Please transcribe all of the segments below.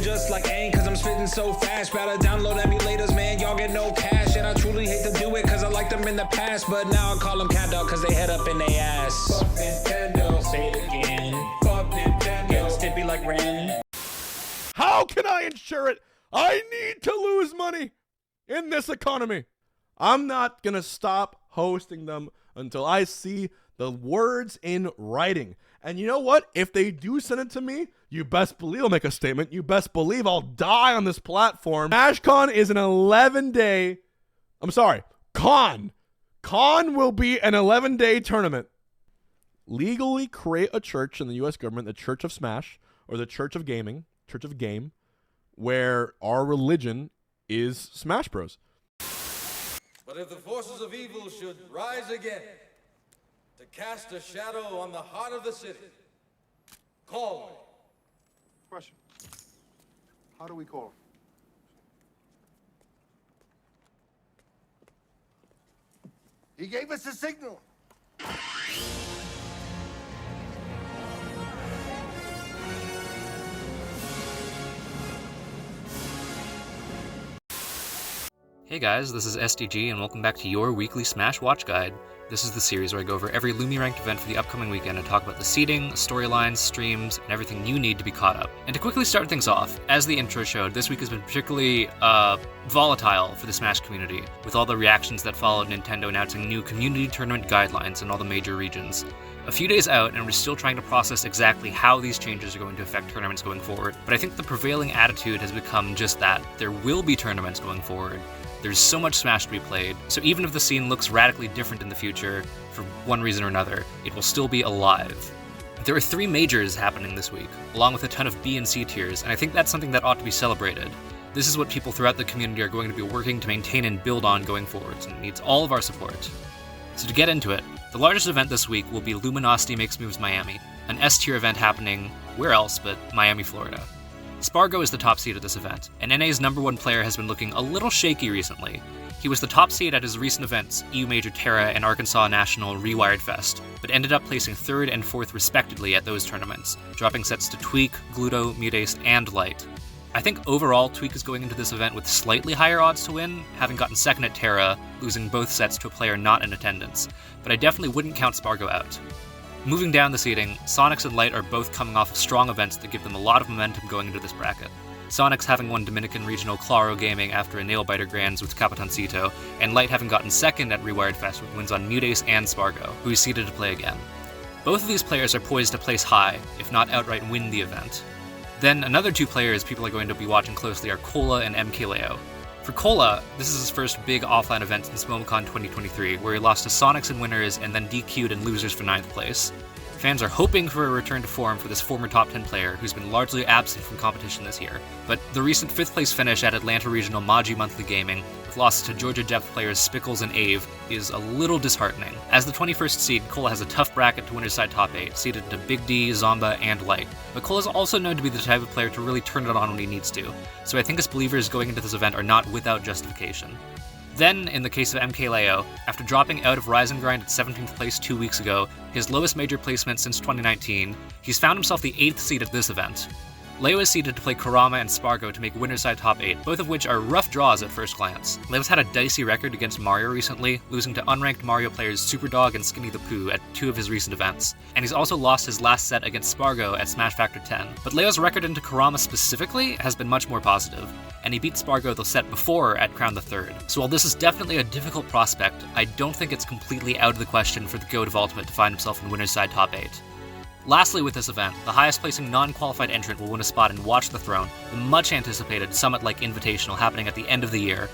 Just like ain't cause I'm spitting so fast. Better download emulators, man, y'all get no cash. And I truly hate to do it cause I liked them in the past. But now I call them cat dog cause they head up in they ass. Fuck Nintendo, say it again. Fuck Nintendo, get stippy like Ren. How can I insure it? I need to lose money in this economy. I'm not gonna stop hosting them until I see the words in writing. And you know what? If they do send it to me, you best believe I'll make a statement. You best believe I'll die on this platform. SmashCon is an 11-day... I'm sorry. Con will be an 11-day tournament. Legally create a church in the U.S. government, the Church of Smash, or the Church of Gaming, Church of Game, where our religion is Smash Bros. But if the forces of evil should rise again to cast a shadow on the heart of the city, call me. Question. How do we call him? He gave us a signal. Hey guys, this is SDG and welcome back to your weekly Smash Watch Guide. This is the series where I go over every Lumi ranked event for the upcoming weekend and talk about the seeding, storylines, streams, and everything you need to be caught up. And to quickly start things off, as the intro showed, this week has been particularly volatile for the Smash community, with all the reactions that followed Nintendo announcing new community tournament guidelines in all the major regions. A few days out, and we're still trying to process exactly how these changes are going to affect tournaments going forward, but I think the prevailing attitude has become just that. There will be tournaments going forward. There's so much Smash to be played, so even if the scene looks radically different in the future, for one reason or another, it will still be alive. There are 3 majors happening this week, along with a ton of B and C tiers, and I think that's something that ought to be celebrated. This is what people throughout the community are going to be working to maintain and build on going forwards, and it needs all of our support. So to get into it, the largest event this week will be Luminosity Makes Moves Miami, an S-tier event happening where else but Miami, Florida. Spargo is the top seed at this event, and NA's #1 player has been looking a little shaky recently. He was the top seed at his recent events, EU Major Terra and Arkansas National Rewired Fest, but ended up placing 3rd and 4th respectively at those tournaments, dropping sets to Tweak, Gluto, Mutace, and Light. I think overall Tweak is going into this event with slightly higher odds to win, having gotten 2nd at Terra, losing both sets to a player not in attendance, but I definitely wouldn't count Spargo out. Moving down the seeding, Sonics and Light are both coming off of strong events that give them a lot of momentum going into this bracket. Sonics having won Dominican Regional Claro Gaming after a nail-biter grands with Capitancito, and Light having gotten 2nd at Rewired Fest with wins on Mutace and Spargo, who is seeded to play again. Both of these players are poised to place high, if not outright win the event. Then another 2 players people are going to be watching closely are Cola and MKLeo. For Cola, this is his first big offline event since MomoCon 2023, where he lost to Sonics in winners and then DQ'd in losers for 9th place. Fans are hoping for a return to form for this former top 10 player who's been largely absent from competition this year, but the recent 5th place finish at Atlanta Regional Maji Monthly Gaming, with losses to Georgia depth players Spickles and Ave, is a little disheartening. As the 21st seed, Cola has a tough bracket to winner's side top 8, seeded to Big D, Zomba, and Light, but Cola is also known to be the type of player to really turn it on when he needs to, so I think his believers going into this event are not without justification. Then, in the case of MKLeo, after dropping out of Rise and Grind at 17th place 2 weeks ago, his lowest major placement since 2019, he's found himself the 8th seed at this event. Leo is seeded to play Kurama and Spargo to make winner's side top 8, both of which are rough draws at first glance. Leo's had a dicey record against Mario recently, losing to unranked Mario players Superdog and Skinny the Pooh at 2 of his recent events, and he's also lost his last set against Spargo at Smash Factor 10. But Leo's record into Kurama specifically has been much more positive, and he beat Spargo the set before at Crown the 3rd. So while this is definitely a difficult prospect, I don't think it's completely out of the question for the GOAT of Ultimate to find himself in winner's side top 8. Lastly with this event, the highest placing non-qualified entrant will win a spot in Watch the Throne, the much anticipated Summit-like Invitational happening at the end of the year.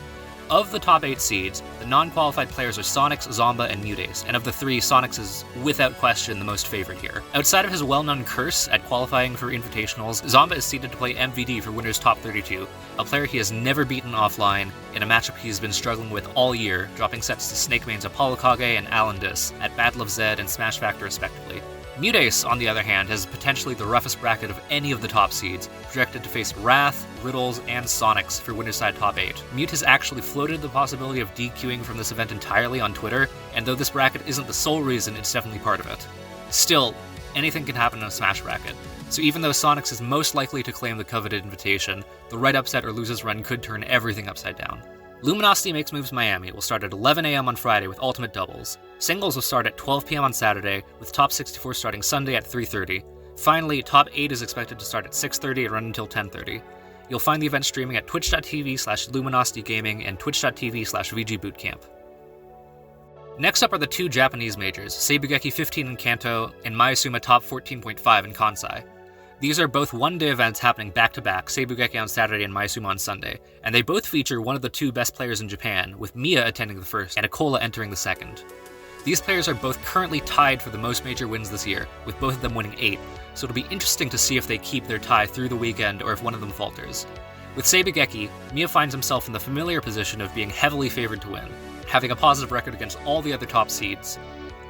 Of the top 8 seeds, the non-qualified players are Sonics, Zomba, and Mutace, and of the 3, Sonics is without question the most favored here. Outside of his well-known curse at qualifying for Invitationals, Zomba is seeded to play MVD for Winners Top 32, a player he has never beaten offline in a matchup he's been struggling with all year, dropping sets to Snake Main's Apollo Kage and Alan Dis at Battle of Zed and Smash Factor respectively. Mutace, on the other hand, has potentially the roughest bracket of any of the top seeds, projected to face Wrath, Riddles, and Sonics for winner's side top 8. Mute has actually floated the possibility of DQing from this event entirely on Twitter, and though this bracket isn't the sole reason, it's definitely part of it. Still, anything can happen in a Smash bracket, so even though Sonics is most likely to claim the coveted invitation, the right upset or loses run could turn everything upside down. Luminosity Makes Moves Miami will start at 11 AM on Friday with Ultimate Doubles. Singles will start at 12 PM on Saturday, with Top 64 starting Sunday at 3:30. Finally, Top 8 is expected to start at 6:30 and run until 10:30. You'll find the event streaming at twitch.tv/luminositygaming and twitch.tv/VGBootcamp. Next up are the two Japanese majors, Seibugeki 15 in Kanto and Mayasuma Top 14.5 in Kansai. These are both one-day events happening back-to-back, Seibugeki on Saturday and Mayasuma on Sunday, and they both feature one of the two best players in Japan, with Mia attending the first and Akola entering the second. These players are both currently tied for the most major wins this year, with both of them winning 8, so it'll be interesting to see if they keep their tie through the weekend or if one of them falters. With Seibugeki, Mia finds himself in the familiar position of being heavily favored to win, having a positive record against all the other top seeds.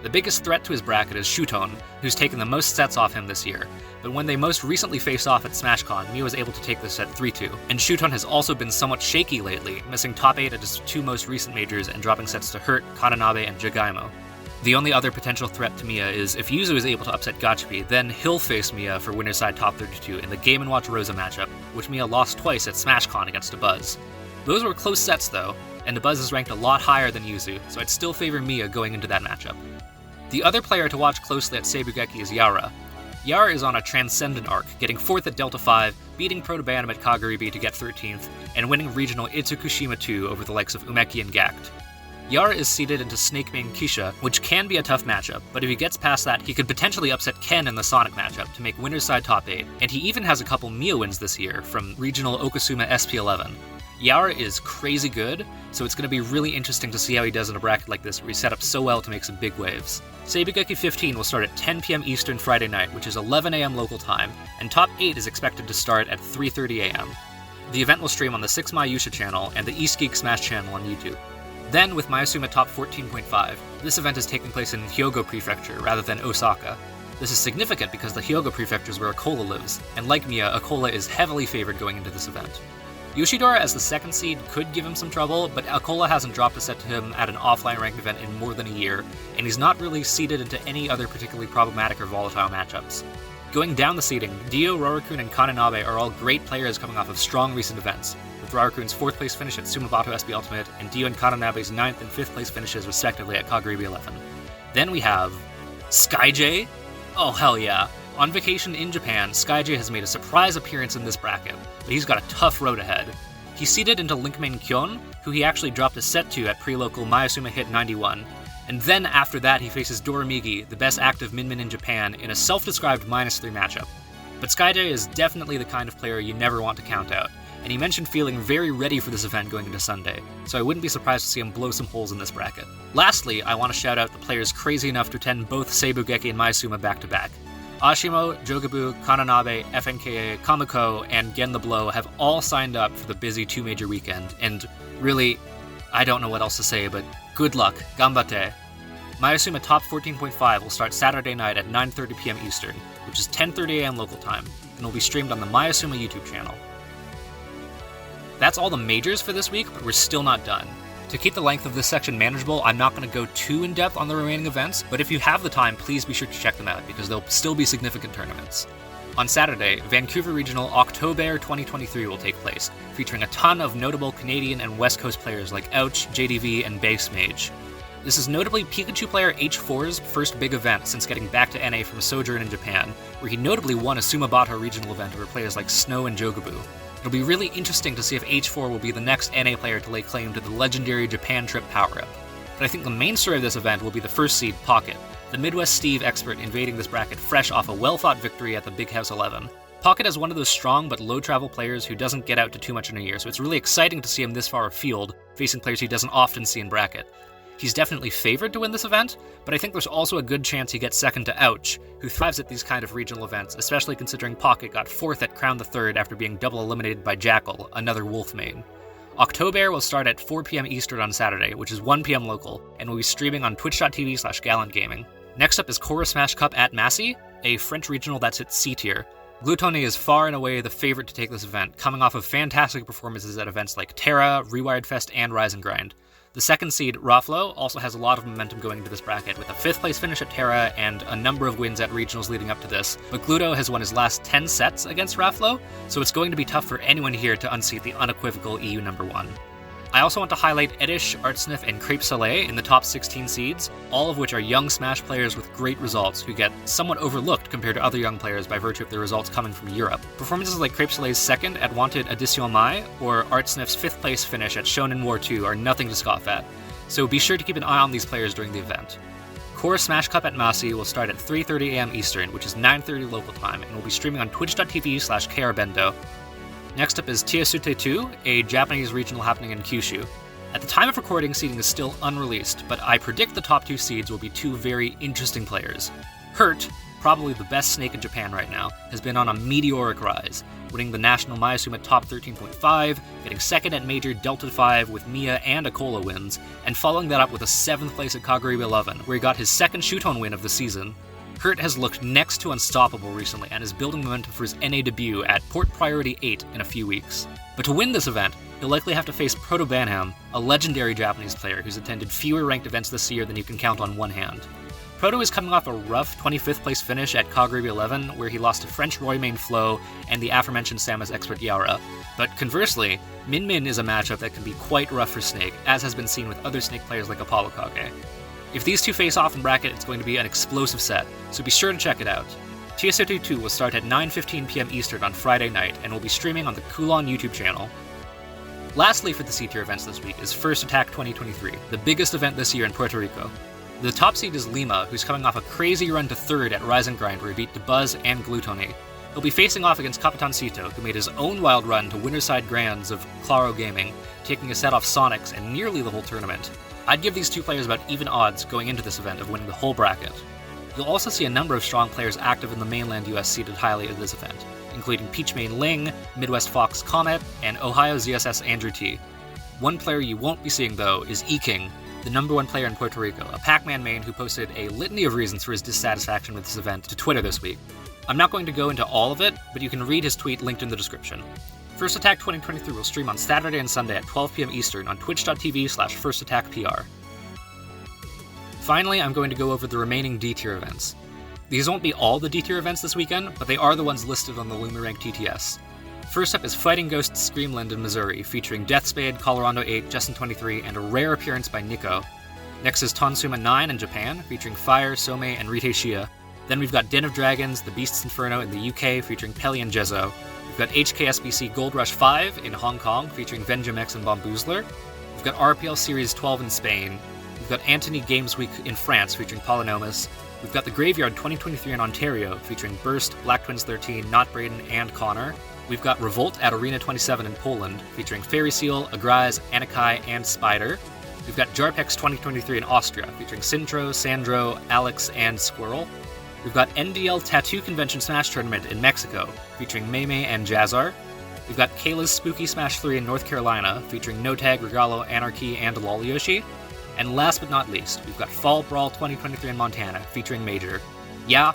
The biggest threat to his bracket is Shuton, who's taken the most sets off him this year, but when they most recently faced off at SmashCon, Mia was able to take the set 3-2, and Shuton has also been somewhat shaky lately, missing top 8 at his two most recent majors and dropping sets to Hurt, Kananabe, and Jagaimo. The only other potential threat to Mia is if Yuzu is able to upset Gachipi, then he'll face Mia for winner's side top 32 in the Game & Watch Rosa matchup, which Mia lost twice at SmashCon against Abuzz. Those were close sets though, and Abuzz is ranked a lot higher than Yuzu, so I'd still favor Mia going into that matchup. The other player to watch closely at Seibugeki is Yara. Yara is on a transcendent arc, getting 4th at Delta 5, beating Protobanum at Kagaribi to get 13th, and winning regional Itsukushima 2 over the likes of Umeki and Gact. Yara is seeded into Snakemane Kisha, which can be a tough matchup, but if he gets past that, he could potentially upset Ken in the Sonic matchup to make winner's side top 8, and he even has a couple Mia wins this year from regional Okasuma SP11. Yara is crazy good, so it's going to be really interesting to see how he does in a bracket like this where he's set up so well to make some big waves. Seibugeki 15 will start at 10 PM Eastern Friday night, which is 11 AM local time, and Top 8 is expected to start at 3:30 AM. The event will stream on the 6 Mayusha channel and the East Geek Smash channel on YouTube. Then, with Mayasuma Top 14.5, this event is taking place in Hyogo Prefecture rather than Osaka. This is significant because the Hyogo Prefecture is where Akola lives, and like Mia, Akola is heavily favored going into this event. Yoshidora as the second seed could give him some trouble, but Akola hasn't dropped a set to him at an offline ranked event in more than a year, and he's not really seeded into any other particularly problematic or volatile matchups. Going down the seeding, Dio, Rorikun, and Kananabe are all great players coming off of strong recent events, with Rorikun's 4th place finish at Sumabato SB Ultimate, and Dio and Kananabe's 9th and 5th place finishes respectively at Kagaribi 11. Then we have SkyJ? Oh hell yeah. On vacation in Japan, SkyJ has made a surprise appearance in this bracket, but he's got a tough road ahead. He's seeded into Linkmane Kyon, who he actually dropped a set to at pre-local Mayasuma Hit 91, and then after that he faces Doramigi, the best active Min in Japan, in a self-described -3 matchup. But SkyJ is definitely the kind of player you never want to count out, and he mentioned feeling very ready for this event going into Sunday, so I wouldn't be surprised to see him blow some holes in this bracket. Lastly, I want to shout out the players crazy enough to attend both Seibugeki and Mayasuma back-to-back. Ashimo, Jogabu, Kananabe, FNKA, Kamiko, and Gen the Blow have all signed up for the busy 2-major weekend, and really, I don't know what else to say, but good luck, ganbatte. Mayasuma Top 14.5 will start Saturday night at 9:30 PM Eastern, which is 10:30 AM local time, and will be streamed on the Mayasuma YouTube channel. That's all the majors for this week, but we're still not done. To keep the length of this section manageable, I'm not going to go too in-depth on the remaining events, but if you have the time, please be sure to check them out, because there'll still be significant tournaments. On Saturday, Vancouver Regional October 2023 will take place, featuring a ton of notable Canadian and West Coast players like Ouch, JDV, and Base Mage. This is notably Pikachu player H4's first big event since getting back to NA from a sojourn in Japan, where he notably won a Sumabato regional event over players like Snow and Jogabu. It'll be really interesting to see if H4 will be the next NA player to lay claim to the legendary Japan trip power-up. But I think the main story of this event will be the first seed, Pocket, the Midwest Steve expert invading this bracket fresh off a well-fought victory at the Big House 11. Pocket is one of those strong but low-travel players who doesn't get out to too much in a year, so it's really exciting to see him this far afield, facing players he doesn't often see in bracket. He's definitely favored to win this event, but I think there's also a good chance he gets second to Ouch, who thrives at these kind of regional events, especially considering Pocket got 4th at Crown the Third after being double eliminated by Jackal, another Wolf main. October will start at 4 PM Eastern on Saturday, which is 1 PM local, and will be streaming on twitch.tv/gallantgaming. Next up is Chorus Smash Cup at Massy, a French regional that's at C tier. Gluttony is far and away the favorite to take this event, coming off of fantastic performances at events like Terra, Rewired Fest, and Rise and Grind. The second seed, Raflo, also has a lot of momentum going into this bracket, with a 5th place finish at Terra and a number of wins at regionals leading up to this, but Gluto has won his last 10 sets against Raflo, so it's going to be tough for anyone here to unseat the unequivocal EU number 1. I also want to highlight Edish, Artsniff, and Crepe Soleil in the top 16 seeds, all of which are young Smash players with great results who get somewhat overlooked compared to other young players by virtue of their results coming from Europe. Performances like Crepe Soleil's 2nd at Wanted Edition Mai or Artsniff's 5th place finish at Shonen War 2 are nothing to scoff at, so be sure to keep an eye on these players during the event. Core Smash Cup at Massy will start at 3:30 a.m. Eastern, which is 9:30 local time, and will be streaming on twitch.tv/KRBendo. Next up is Tiesute 2, a Japanese regional happening in Kyushu. At the time of recording, seeding is still unreleased, but I predict the top 2 seeds will be 2 very interesting players. Hurt, probably the best snake in Japan right now, has been on a meteoric rise, winning the national Mayasuma top 13.5, getting 2nd at Major Delta 5 with Mia and Akola wins, and following that up with a 7th place at Kagurabe 11, where he got his 2nd Shuton win of the season. Hurt has looked next to unstoppable recently and is building momentum for his NA debut at Port Priority 8 in a few weeks. But to win this event, he'll likely have to face Proto Banham, a legendary Japanese player who's attended fewer ranked events this year than you can count on one hand. Proto is coming off a rough 25th place finish at Kagurabe 11, where he lost to French Roymain Flo and the aforementioned Samus expert Yara. But conversely, Min Min is a matchup that can be quite rough for Snake, as has been seen with other Snake players like Apollo Kage. If these two face off in bracket, it's going to be an explosive set, so be sure to check it out. TSO2 2 will start at 9:15 p.m. Eastern on Friday night, and will be streaming on the Kulon YouTube channel. Lastly for the C-tier events this week is First Attack 2023, the biggest event this year in Puerto Rico. The top seed is Lima, who's coming off a crazy run to 3rd at Rise and Grind, where he beat DeBuzz and Gluttony. He'll be facing off against Capitancito, who made his own wild run to Winterside Grands of Claro Gaming, taking a set off Sonics and nearly the whole tournament. I'd give these two players about even odds going into this event of winning the whole bracket. You'll also see a number of strong players active in the mainland US seeded highly at this event, including Peachmane Ling, Midwest Fox Comet, and Ohio ZSS Andrew T. One player you won't be seeing though is E-King, the number 1 player in Puerto Rico, a Pac-Man main who posted a litany of reasons for his dissatisfaction with this event to Twitter this week. I'm not going to go into all of it, but you can read his tweet linked in the description. First Attack 2023 will stream on Saturday and Sunday at 12 p.m. Eastern on twitch.tv/firstattackpr. Finally, I'm going to go over the remaining D-tier events. These won't be all the D-tier events this weekend, but they are the ones listed on the LumiRank TTS. First up is Fighting Ghosts Screamland in Missouri, featuring Deathspade, Colorado 8, Justin 23, and a rare appearance by Nico. Next is Tonsuma 9 in Japan, featuring Fire, Some, and Rite Shia. Then we've got Den of Dragons, The Beast's Inferno in the UK, featuring Pelly and Jezzo. We've got HKSBC Gold Rush 5 in Hong Kong, featuring Vengemex and Bomboozler. We've got RPL Series 12 in Spain. We've got Antony Games Week in France, featuring Polynomus. We've got the Graveyard 2023 in Ontario, featuring Burst, Black Twins 13, Not Braden, and Connor. We've got Revolt at Arena 27 in Poland, featuring Fairy Seal, Agrise, Anakai, and Spider. We've got Jarpex 2023 in Austria, featuring Sintro, Sandro, Alex, and Squirrel. We've got NDL Tattoo Convention Smash Tournament in Mexico, featuring Meimei and Jazzar. We've got Kayla's Spooky Smash 3 in North Carolina, featuring No Tag, Regalo, Anarchy, and Lolyoshi. And last but not least, we've got Fall Brawl 2023 in Montana, featuring Major. Yeah,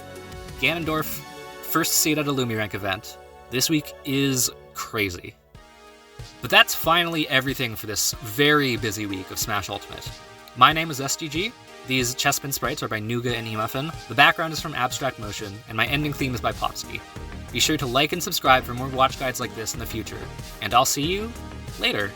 Ganondorf, first seed at a LumiRank event. This week is crazy. But that's finally everything for this very busy week of Smash Ultimate. My name is SDG. These Chespin sprites are by Nuga and Emuffin. The background is from Abstract Motion, and my ending theme is by Popsky. Be sure to like and subscribe for more watch guides like this in the future, and I'll see you later.